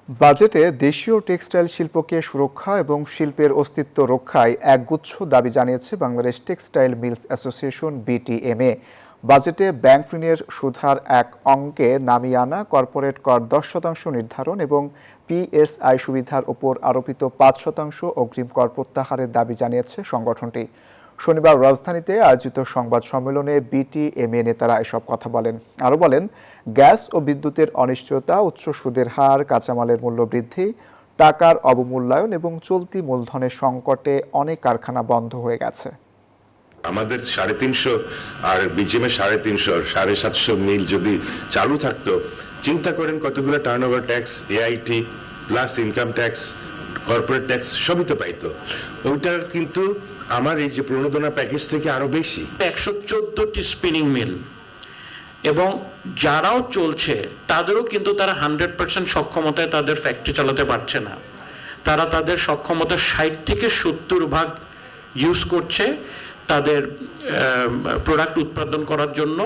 বাজেটে দেশীয় টেক্সটাইল শিল্পকে সুরক্ষা এবং শিল্পের অস্তিত্ব রক্ষায় একগুচ্ছ দাবি জানিয়েছে Bangladesh textile mills association BTMA. বাজেটে ব্যাংক ঋণের সুধার এক অঙ্কে নামিয়ে আনা, কর্পোরেট কর 10% নির্ধারণ এবং পিএসআই সুবিধার ওপর আরোপিত 5% অগ্রিম কর প্রত্যাহারের দাবি জানিয়েছে সংগঠনটি। শনিবার রাজধানীতে আয়োজিত সংবাদ সম্মেলনে বিটিএমএ নেতারা এসব কথা বলেন। আরও বলেন, গ্যাস ও বিদ্যুতের অনিশ্চয়তা, উচ্চ সুদের হার, কাঁচামালের মূল্য বৃদ্ধি, টাকার অবমূল্যায়ন এবং চলতি মূলধনের সংকটে অনেক কারখানা বন্ধ হয়ে গেছে। আমাদের 350 আর বিজিএমএ 350, 750 মিল যদি চালু থাকতো, চিন্তা করেন কতগুলো turnover tax, AIT plus income tax, corporate tax সবই তো পাইতো। ওইটা কিন্তু আমার এই যে প্রণোদনা প্যাকেজ থেকে আরো বেশি। 114টি স্পিনিং মিল এবং যারাও চলছে তাদেরও কিন্তু তারা 100% সক্ষমতায় তাদের ফ্যাক্টরি চালাতে পারছে না। তারা তাদের সক্ষমতা 60 থেকে 70% ইউজ করছে তাদের প্রোডাক্ট উৎপাদন করার জন্য।